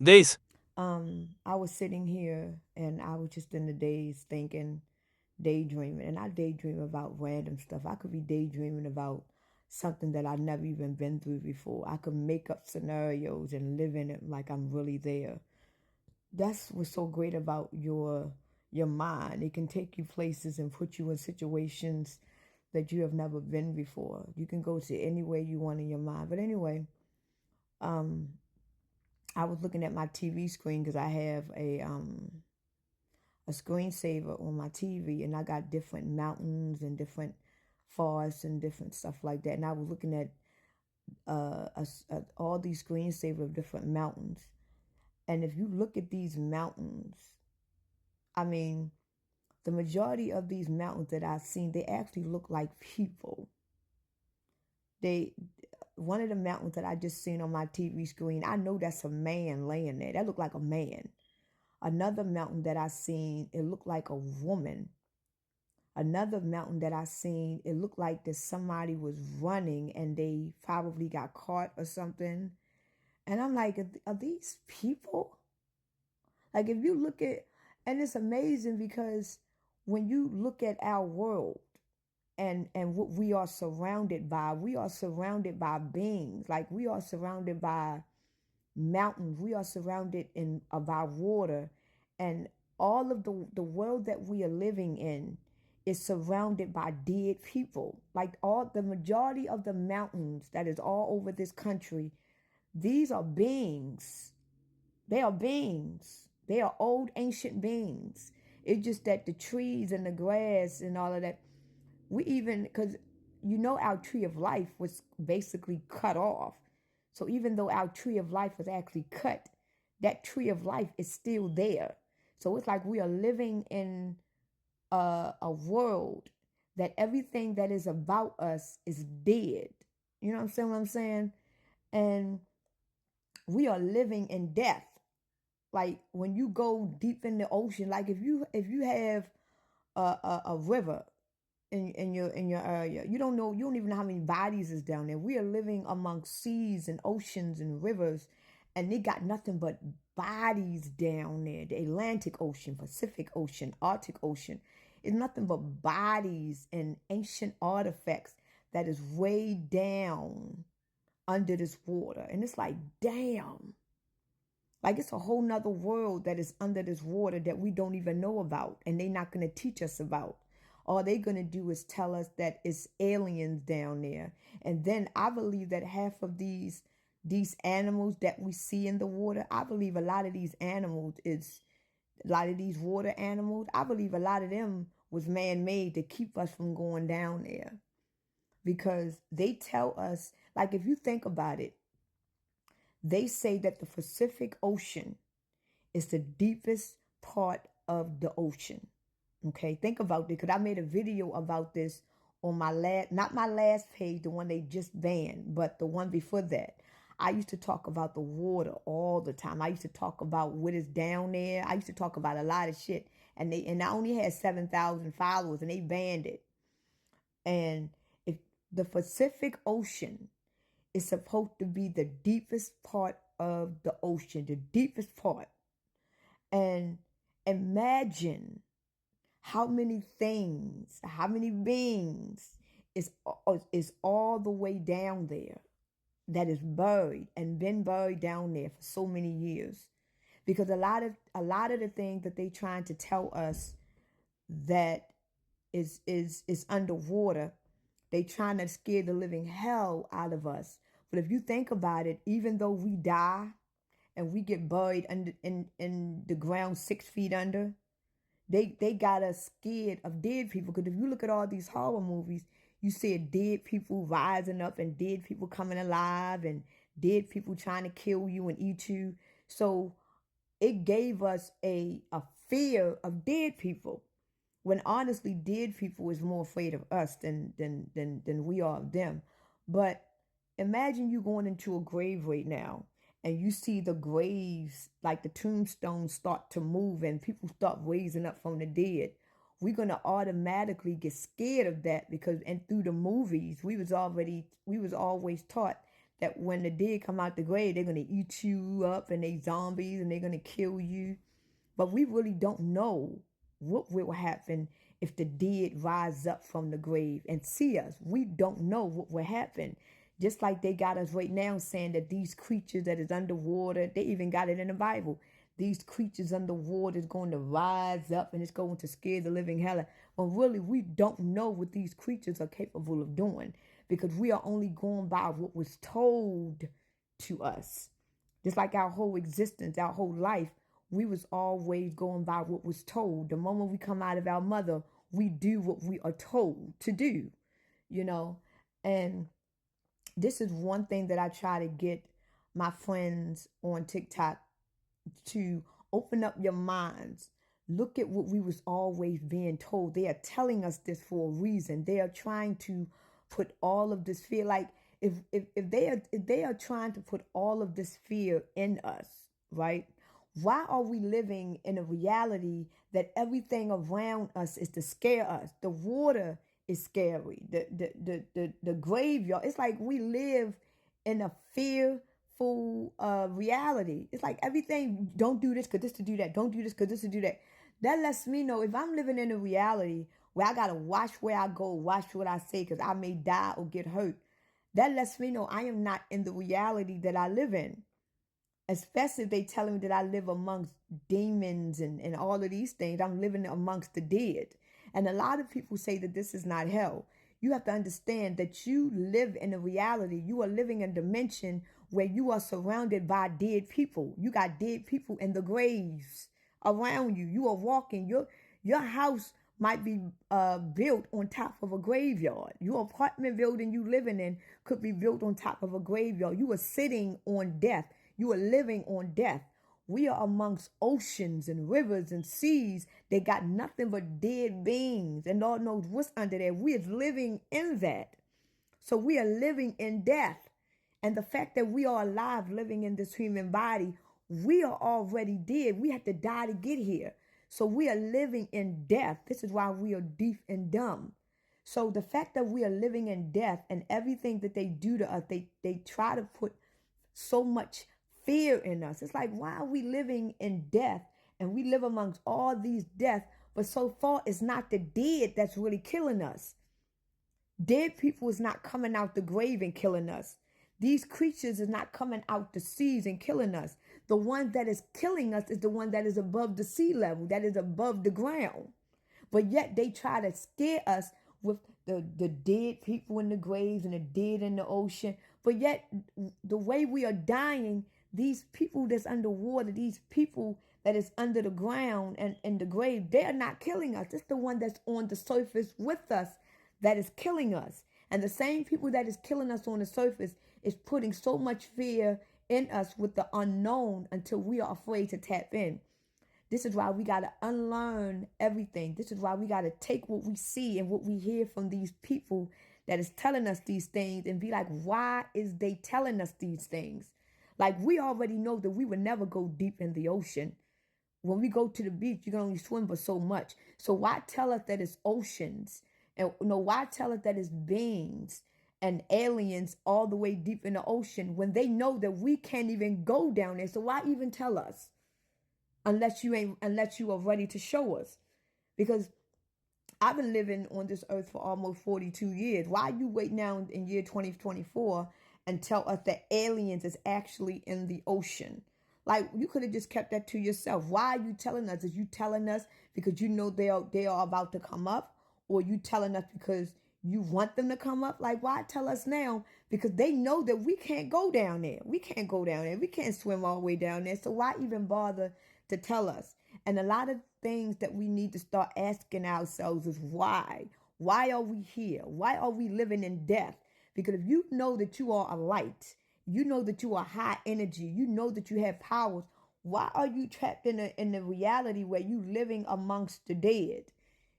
Daze. I was sitting here and I was just in the days thinking, daydreaming, and I daydream about random stuff. I could be daydreaming about something that I've never even been through before. I could make up scenarios and live in it like I'm really there. That's what's so great about your mind. It can take you places and put you in situations that you have never been before. You can go to anywhere you want in your mind. But anyway, um, I was looking at my TV screen because I have a screensaver on my TV, and I got different mountains and different forests and different stuff like that. And I was looking at all these screensavers of different mountains. And if you look at these mountains, I mean, the majority of these mountains that I've seen, they actually look like people. They One of the mountains that I just seen on my TV screen, I know that's a man laying there. That looked like a man. Another mountain that I seen, it looked like a woman. Another mountain that I seen, it looked like that somebody was running and they probably got caught or something. And I'm like, are these people? Like if you look at, and it's amazing because when you look at our world and what we are surrounded by beings. Like we are surrounded by mountains. We are surrounded by water, and all of the world that we are living in is surrounded by dead people. Like all the majority of the mountains that is all over this country, these are beings. They are beings. They are old ancient beings. It's just that the trees and the grass and all of that, we even, because our tree of life was basically cut off. So even though our tree of life was actually cut, that tree of life is still there. So it's like we are living in a world that everything that is about us is dead. You know what I'm saying? And we are living in death. Like when you go deep in the ocean, like if you have a river in your area. You don't even know how many bodies is down there. We are living amongst seas and oceans and rivers, and they got nothing but bodies down there. The Atlantic Ocean, Pacific Ocean, Arctic Ocean. It's nothing but bodies and ancient artifacts that is way down under this water. And it's like, damn. Like it's a whole nother world that is under this water that we don't even know about, and they're not going to teach us about. All they're going to do is tell us that it's aliens down there. And then I believe that half of these animals that we see in the water, I believe a lot of these animals is a lot of these water animals, I believe a lot of them was man-made to keep us from going down there. Because they tell us, like if you think about it, they say that the Pacific Ocean is the deepest part of the ocean. Okay, think about it because I made a video about this on my not my last page, the one they just banned, but the one before that. I used to talk about the water all the time. I used to talk about what is down there. I used to talk about a lot of shit, and I only had 7,000 followers, and they banned it. And if the Pacific Ocean is supposed to be the deepest part of the ocean, the deepest part, and imagine how many things, how many beings is all the way down there that is buried and been buried down there for so many years. Because a lot of the things that they trying to tell us that is underwater, they trying to scare the living hell out of us. But if you think about it, even though we die and we get buried in the ground 6 feet under, they got us scared of dead people. Because if you look at all these horror movies, you see dead people rising up and dead people coming alive and dead people trying to kill you and eat you. So it gave us a fear of dead people. When honestly, dead people is more afraid of us than we are of them. But imagine you going into a grave right now and you see the graves, like the tombstones start to move and people start raising up from the dead. We're gonna automatically get scared of that because, and through the movies, we was always taught that when the dead come out the grave, they're going to eat you up and they zombies and they're going to kill you. But we really don't know what will happen if the dead rise up from the grave and see us. We don't know what will happen. Just like they got us right now saying that these creatures that is underwater, they even got it in the Bible. These creatures underwater is going to rise up and it's going to scare the living hell. Well, really, we don't know what these creatures are capable of doing because we are only going by what was told to us. Just like our whole existence, our whole life, we was always going by what was told. The moment we come out of our mother, we do what we are told to do, you know. And this is one thing that I try to get my friends on TikTok to open up your minds. Look at what we was always being told. They are telling us this for a reason. They are trying to put all of this fear, like if they are trying to put all of this fear in us, right? Why are we living in a reality that everything around us is to scare us? The water is scary. The graveyard. It's like we live in a fearful reality. It's like everything. Don't do this because this to do that. Don't do this because this to do that. That lets me know if I'm living in a reality where I gotta watch where I go, watch what I say because I may die or get hurt. That lets me know I am not in the reality that I live in. Especially if they telling me that I live amongst demons and all of these things. I'm living amongst the dead. And a lot of people say that this is not hell. You have to understand that you live in a reality. You are living in a dimension where you are surrounded by dead people. You got dead people in the graves around you. You are walking. Your house might be built on top of a graveyard. Your apartment building you living in could be built on top of a graveyard. You are sitting on death. You are living on death. We are amongst oceans and rivers and seas. They got nothing but dead beings. And Lord knows what's under there. We are living in that. So we are living in death. And the fact that we are alive living in this human body, we are already dead. We have to die to get here. So we are living in death. This is why we are deaf and dumb. So the fact that we are living in death and everything that they do to us, they try to put so much fear in us. It's like, why are we living in death and we live amongst all these deaths, but so far it's not the dead that's really killing us. Dead people is not coming out the grave and killing us. These creatures is not coming out the seas and killing us. The one that is killing us is the one that is above the sea level, that is above the ground. But yet they try to scare us with the dead people in the graves and the dead in the ocean. But yet the way we are dying, these people that's underwater, these people that is under the ground and in the grave, they are not killing us. It's the one that's on the surface with us that is killing us. And the same people that is killing us on the surface is putting so much fear in us with the unknown until we are afraid to tap in. This is why we got to unlearn everything. This is why we got to take what we see and what we hear from these people that is telling us these things and be like, why is they telling us these things? Like, we already know that we would never go deep in the ocean. When we go to the beach, you can only swim for so much. So why tell us that it's oceans? And why tell us that it's beings and aliens all the way deep in the ocean when they know that we can't even go down there? So why even tell us? Unless you are ready to show us. Because I've been living on this earth for almost 42 years. Why you wait now in year 2024 and tell us that aliens is actually in the ocean? Like, you could have just kept that to yourself. Why are you telling us? Is you telling us because you know they are about to come up? Or you telling us because you want them to come up? Like, why tell us now? Because they know that we can't go down there. We can't go down there. We can't swim all the way down there. So why even bother to tell us? And a lot of things that we need to start asking ourselves is why? Why are we here? Why are we living in death? Because if you know that you are a light, you know that you are high energy, you know that you have powers, why are you trapped in a reality where you living amongst the dead?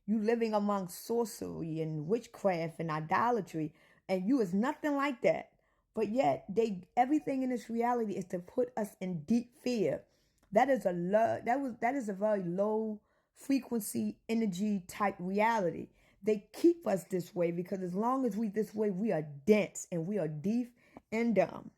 You living amongst sorcery and witchcraft and idolatry, and you is nothing like that. But yet everything in this reality is to put us in deep fear. That is a very low frequency energy type reality. They keep us this way because as long as we this way, we are dense and we are deaf and dumb.